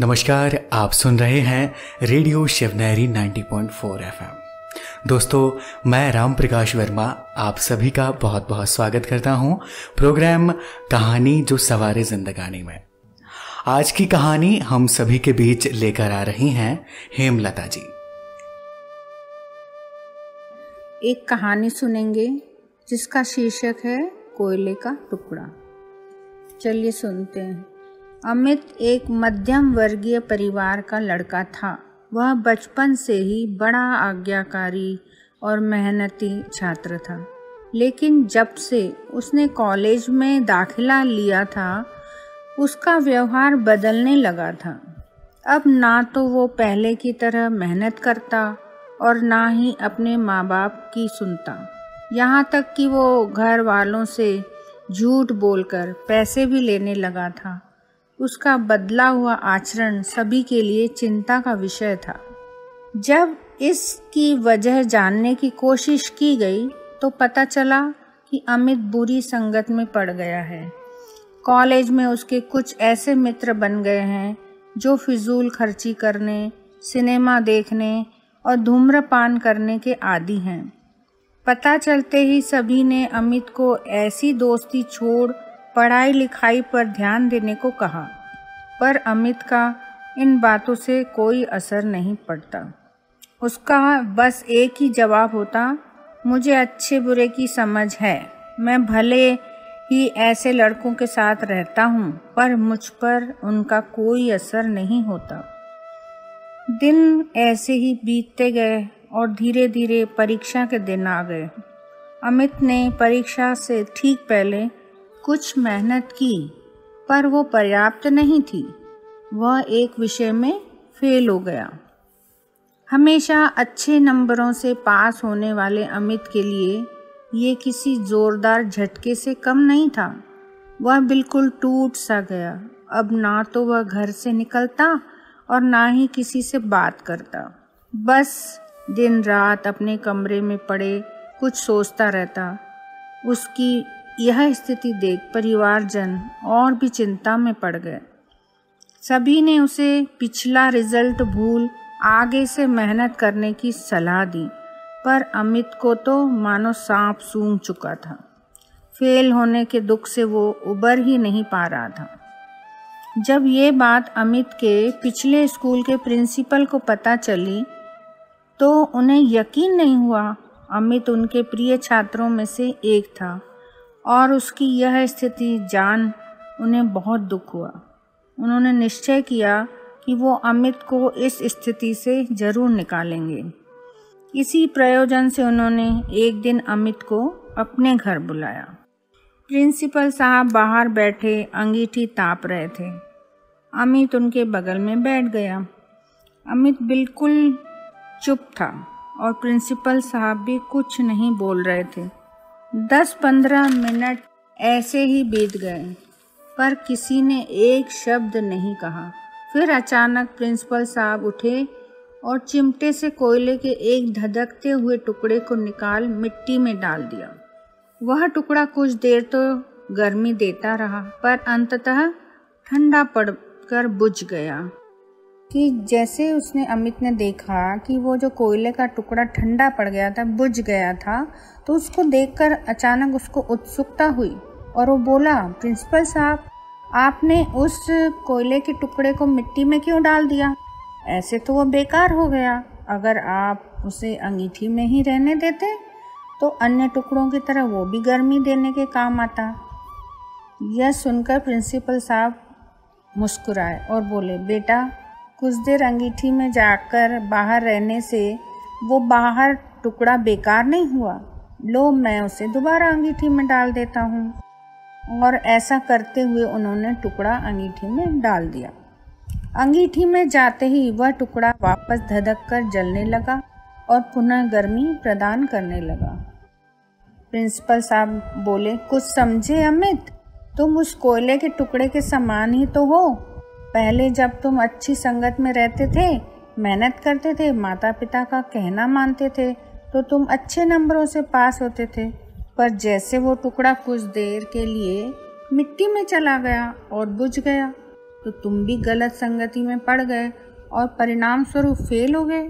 नमस्कार, आप सुन रहे हैं रेडियो शिवनेरी 90.4 FM। दोस्तों, मैं राम प्रकाश वर्मा आप सभी का बहुत बहुत स्वागत करता हूं प्रोग्राम कहानी जो सवारे जिंदगानी में। आज की कहानी हम सभी के बीच लेकर आ रही हैं हेमलता जी। एक कहानी सुनेंगे जिसका शीर्षक है कोयले का टुकड़ा। चलिए सुनते हैं। अमित एक मध्यम वर्गीय परिवार का लड़का था। वह बचपन से ही बड़ा आज्ञाकारी और मेहनती छात्र था, लेकिन जब से उसने कॉलेज में दाखिला लिया था, उसका व्यवहार बदलने लगा था। अब ना तो वो पहले की तरह मेहनत करता और ना ही अपने माँ बाप की सुनता। यहाँ तक कि वो घर वालों से झूठ बोलकर पैसे भी लेने लगा था। उसका बदला हुआ आचरण सभी के लिए चिंता का विषय था। जब इसकी वजह जानने की कोशिश की गई तो पता चला कि अमित बुरी संगत में पड़ गया है। कॉलेज में उसके कुछ ऐसे मित्र बन गए हैं जो फिजूल खर्ची करने, सिनेमा देखने और धूम्रपान करने के आदी हैं। पता चलते ही सभी ने अमित को ऐसी दोस्ती छोड़ पढ़ाई लिखाई पर ध्यान देने को कहा, पर अमित का इन बातों से कोई असर नहीं पड़ता। उसका बस एक ही जवाब होता, मुझे अच्छे बुरे की समझ है। मैं भले ही ऐसे लड़कों के साथ रहता हूँ, पर मुझ पर उनका कोई असर नहीं होता। दिन ऐसे ही बीतते गए और धीरे धीरे परीक्षा के दिन आ गए। अमित ने परीक्षा से ठीक पहले कुछ मेहनत की, पर वो पर्याप्त नहीं थी। वह एक विषय में फेल हो गया। हमेशा अच्छे नंबरों से पास होने वाले अमित के लिए ये किसी जोरदार झटके से कम नहीं था। वह बिल्कुल टूट सा गया। अब ना तो वह घर से निकलता और ना ही किसी से बात करता। बस दिन रात अपने कमरे में पड़े कुछ सोचता रहता। उसकी यह स्थिति देख परिवारजन और भी चिंता में पड़ गए। सभी ने उसे पिछला रिजल्ट भूल आगे से मेहनत करने की सलाह दी, पर अमित को तो मानो सांप सूंघ चुका था। फेल होने के दुख से वो उबर ही नहीं पा रहा था। जब ये बात अमित के पिछले स्कूल के प्रिंसिपल को पता चली तो उन्हें यकीन नहीं हुआ। अमित उनके प्रिय छात्रों में से एक था और उसकी यह स्थिति जान उन्हें बहुत दुख हुआ। उन्होंने निश्चय किया कि वो अमित को इस स्थिति से जरूर निकालेंगे। इसी प्रयोजन से उन्होंने एक दिन अमित को अपने घर बुलाया। प्रिंसिपल साहब बाहर बैठे अंगीठी ताप रहे थे। अमित उनके बगल में बैठ गया। अमित बिल्कुल चुप था और प्रिंसिपल साहब भी कुछ नहीं बोल रहे थे। 10-15 मिनट ऐसे ही बीत गए, पर किसी ने एक शब्द नहीं कहा। फिर अचानक प्रिंसिपल साहब उठे और चिमटे से कोयले के एक धधकते हुए टुकड़े को निकाल मिट्टी में डाल दिया। वह टुकड़ा कुछ देर तो गर्मी देता रहा, पर अंततः ठंडा पड़कर बुझ गया। कि जैसे उसने अमित ने देखा कि वो जो कोयले का टुकड़ा ठंडा पड़ गया था, बुझ गया था, तो उसको देखकर अचानक उसको उत्सुकता हुई और वो बोला, प्रिंसिपल साहब, आपने उस कोयले के टुकड़े को मिट्टी में क्यों डाल दिया? ऐसे तो वो बेकार हो गया। अगर आप उसे अंगीठी में ही रहने देते तो अन्य टुकड़ों की तरह वो भी गर्मी देने के काम आता। यह सुनकर प्रिंसिपल साहब मुस्कुराए और बोले, बेटा, कुछ देर अंगीठी में जाकर बाहर रहने से वो बाहर टुकड़ा बेकार नहीं हुआ। लो, मैं उसे दोबारा अंगीठी में डाल देता हूँ। और ऐसा करते हुए उन्होंने टुकड़ा अंगीठी में डाल दिया। अंगीठी में जाते ही वह टुकड़ा वापस धधक कर जलने लगा और पुनः गर्मी प्रदान करने लगा। प्रिंसिपल साहब बोले, कुछ समझे अमित? तुम उस कोयले के टुकड़े के समान ही तो हो। पहले जब तुम अच्छी संगत में रहते थे, मेहनत करते थे, माता पिता का कहना मानते थे, तो तुम अच्छे नंबरों से पास होते थे। पर जैसे वो टुकड़ा कुछ देर के लिए मिट्टी में चला गया और बुझ गया, तो तुम भी गलत संगति में पड़ गए और परिणाम स्वरूप फेल हो गए।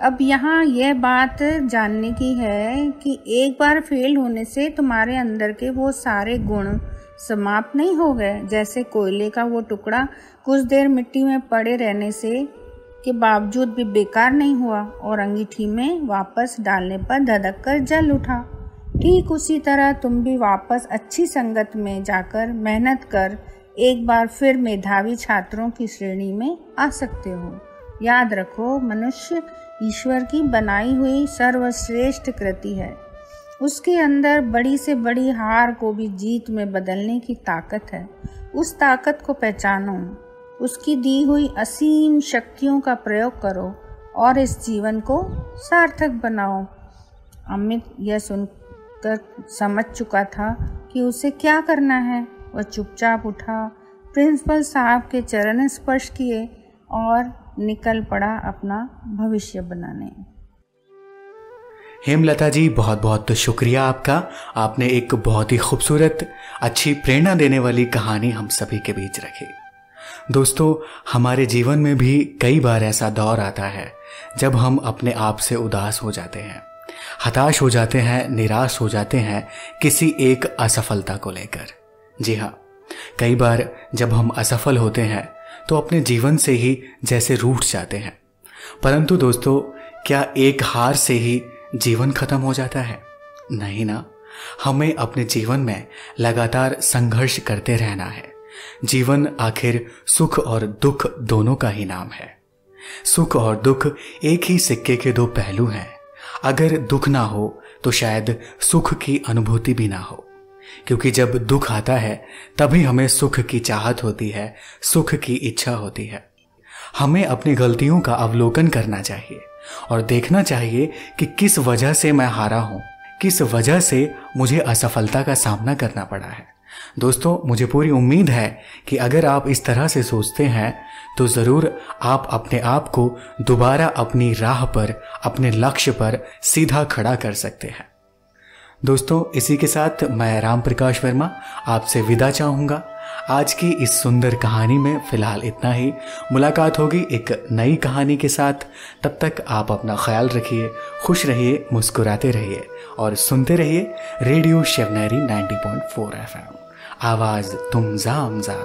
अब यहाँ यह बात जानने की है कि एक बार फेल होने से तुम्हारे अंदर के वो सारे गुण समाप्त नहीं हो गए। जैसे कोयले का वो टुकड़ा कुछ देर मिट्टी में पड़े रहने से के बावजूद भी बेकार नहीं हुआ और अंगीठी में वापस डालने पर धधक कर जल उठा। ठीक उसी तरह तुम भी वापस अच्छी संगत में जाकर मेहनत कर एक बार फिर मेधावी छात्रों की श्रेणी में आ सकते हो। याद रखो, मनुष्य ईश्वर की बनाई हुई सर्वश्रेष्ठ कृति है। उसके अंदर बड़ी से बड़ी हार को भी जीत में बदलने की ताकत है। उस ताकत को पहचानो, उसकी दी हुई असीम शक्तियों का प्रयोग करो और इस जीवन को सार्थक बनाओ। अमित यह सुनकर समझ चुका था कि उसे क्या करना है। वह चुपचाप उठा, प्रिंसिपल साहब के चरण स्पर्श किए और निकल पड़ा अपना भविष्य बनाने। हेमलता जी, बहुत बहुत शुक्रिया आपका। आपने एक बहुत ही खूबसूरत, अच्छी, प्रेरणा देने वाली कहानी हम सभी के बीच रखी। दोस्तों, हमारे जीवन में भी कई बार ऐसा दौर आता है जब हम अपने आप से उदास हो जाते हैं, हताश हो जाते हैं, निराश हो जाते हैं किसी एक असफलता को लेकर। जी हाँ, कई बार जब हम असफल होते हैं तो अपने जीवन से ही जैसे रूठ जाते हैं। परंतु दोस्तों, क्या एक हार से ही जीवन खत्म हो जाता है? नहीं ना, हमें अपने जीवन में लगातार संघर्ष करते रहना है। जीवन आखिर सुख और दुख दोनों का ही नाम है। सुख और दुख एक ही सिक्के के दो पहलू हैं। अगर दुख ना हो तो शायद सुख की अनुभूति भी ना हो, क्योंकि जब दुख आता है तभी हमें सुख की चाहत होती है, सुख की इच्छा होती है। हमें अपनी गलतियों का अवलोकन करना चाहिए और देखना चाहिए कि किस वजह से मैं हारा हूं, किस वजह से मुझे असफलता का सामना करना पड़ा है। दोस्तों, मुझे पूरी उम्मीद है कि अगर आप इस तरह से सोचते हैं तो ज़रूर आप अपने आप को दोबारा अपनी राह पर, अपने लक्ष्य पर सीधा खड़ा कर सकते हैं। दोस्तों, इसी के साथ मैं राम प्रकाश वर्मा आपसे विदा चाहूँगा। आज की इस सुंदर कहानी में फ़िलहाल इतना ही। मुलाकात होगी एक नई कहानी के साथ। तब तक आप अपना ख्याल रखिए, खुश रहिए, मुस्कुराते रहिए और सुनते रहिए रेडियो शिवनेरी 90.4 FM। आवाज़ तुम जाम जा।